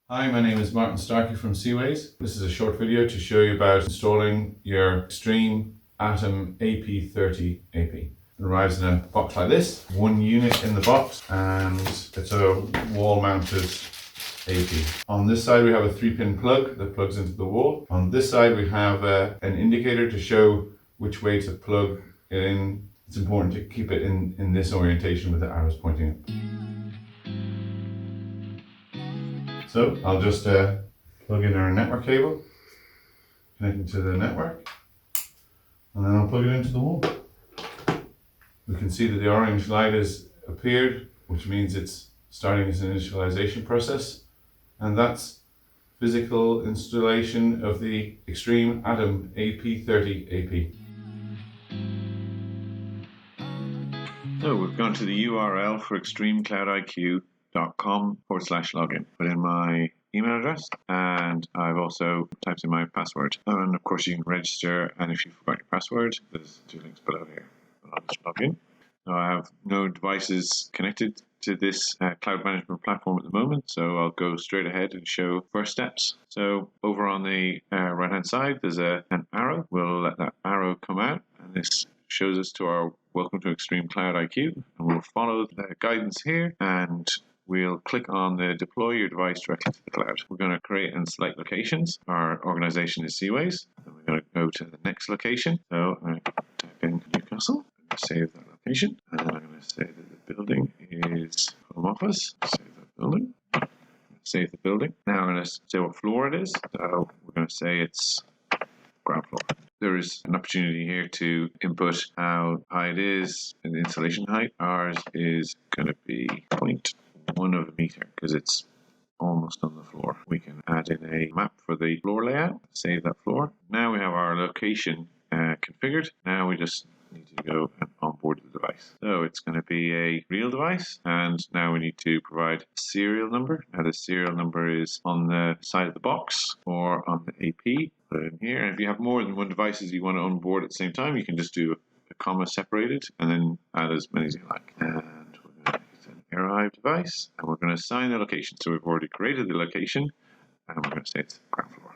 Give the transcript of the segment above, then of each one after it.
Hi, my name is Martin Starkey from Seaways. This is a short video to show you about installing your Extreme Atom AP30 AP. It arrives in a box like this, one unit in the box, and it's a wall-mounted AP. On this side we have a 3-pin plug that plugs into the wall. On this side we have an indicator to show which way to plug it in. It's important to keep it in this orientation with the arrows pointing up. So I'll just plug in our network cable, connecting to the network, and then I'll plug it into the wall. We can see that the orange light has appeared, which means it's starting its initialization process, and that's physical installation of the Extreme Atom AP30 AP. So we've gone to the URL for extremecloudiq.com/login. Put in my email address, and I've also typed in my password. And of course you can register, and if you forgot your password, there's 2 links below here. I'll just log in. Now I have no devices connected to this cloud management platform at the moment, so I'll go straight ahead and show first steps. So over on the right hand side there's an arrow. We'll let that arrow come out, and this shows us to our Welcome to Extreme Cloud IQ, and we'll follow the guidance here, and we'll click on the deploy your device directly to the cloud. We're going to create and select locations. Our organization is Seaways, and we're going to go to the next location. So I'm going to type in Newcastle, save that location, and then I'm going to say that the building is home office. Save that building. Save the building. Now I'm going to say what floor it is. So we're going to say it's ground floor. There is an opportunity here to input how high it is and the installation height. Ours is going to be 0.1 of a meter because it's almost on the floor. We can add in a map for the floor layout, save that floor. Now we have our location configured. Now we just need to go and onboard the device. So it's going to be a real device, and now we need to provide a serial number. Now the serial number is on the side of the box or on the AP. Put it in here, and if you have more than one devices you want to onboard at the same time, you can just do a comma separated and then add as many as you like. And we're going to use an arrive device, and we're going to assign the location. So we've already created the location, and we're going to say it's ground floor.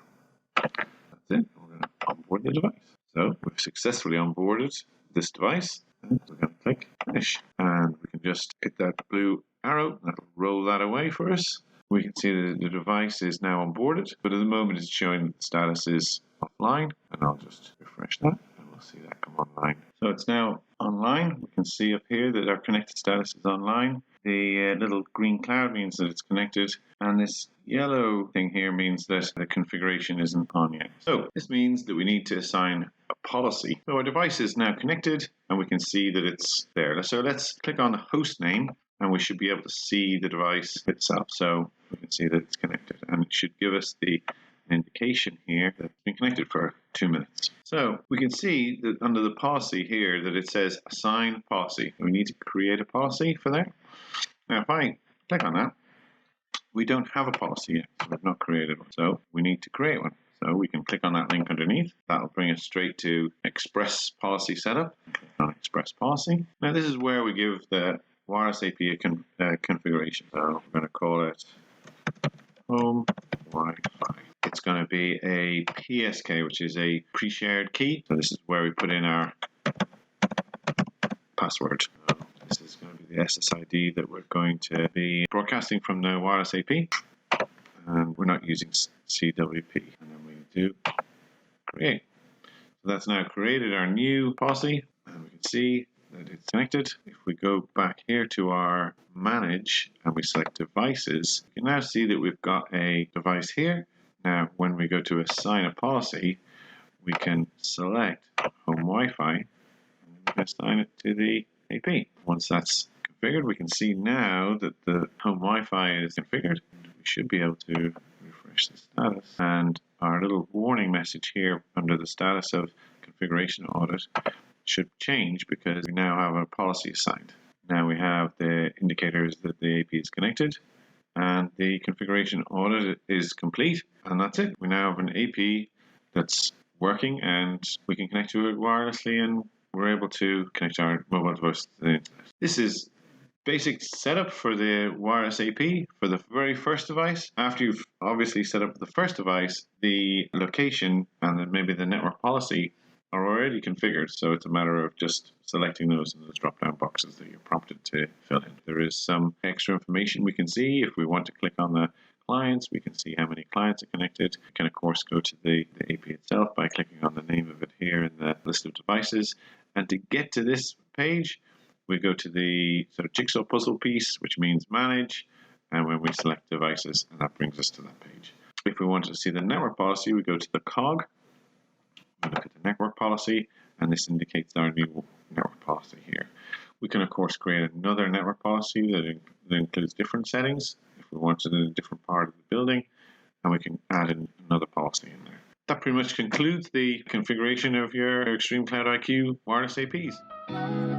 That's it. We're going to onboard the device. So we've successfully onboarded this device, and we're going to click finish, and we can just hit that blue arrow and that'll roll that away for us. We can see that the device is now onboarded, but at the moment it's showing that the status is offline, and I'll just refresh that and we'll see that come online. So it's now online. We can see up here that our connected status is online. The little green cloud means that it's connected, and this yellow thing here means that the configuration isn't on yet. So this means that we need to assign a policy. So our device is now connected, and we can see that it's there. So let's click on the host name, and we should be able to see the device itself. So we can see that it's connected, and it should give us the indication here that it's been connected for 2 minutes. So we can see that under the policy here that it says assign policy. We need to create a policy for that. Now if I click on that, we don't have a policy yet, so we've not created one. So we need to create one. So we can click on that link underneath. That'll bring us straight to Express Policy Setup. Click on Express Policy. Now this is where we give the wireless AP configuration. So we're going to call it Home Wi-Fi. It's going to be a PSK, which is a pre-shared key. So this is where we put in our password. This is going to be the SSID that we're going to be broadcasting from the wireless AP. And we're not using CWP. And then we do create. So that's now created our new policy, and we can see that it's connected. If we go back here to our manage and we select devices, you can now see that we've got a device here. Now when we go to assign a policy, we can select home Wi-Fi and we can assign it to the AP. Once that's configured, we can see now that the home Wi-Fi is configured. We should be able to refresh the status, and our little warning message here under the status of configuration audit should change because we now have a policy assigned. Now we have the indicators that the AP is connected and the configuration audit is complete, and that's it. We now have an AP that's working, and we can connect to it wirelessly, and we're able to connect our mobile device to the internet. This is basic setup for the wireless AP for the very first device. After you've obviously set up the first device, the location and then maybe the network policy are already configured. So it's a matter of just selecting those in those drop-down boxes that you're prompted to fill in. There is some extra information we can see. If we want to click on the clients, we can see how many clients are connected. We can, of course, go to the AP itself by clicking on the name of it here in the list of devices. And to get to this page, we go to the sort of jigsaw puzzle piece, which means manage, and when we select devices, and that brings us to that page. If we wanted to see the network policy, we go to the cog, we look at the network policy, and this indicates our new network policy here. We can, of course, create another network policy that includes different settings if we wanted in a different part of the building, and we can add in another policy in there. That pretty much concludes the configuration of your Extreme Cloud IQ wireless APs.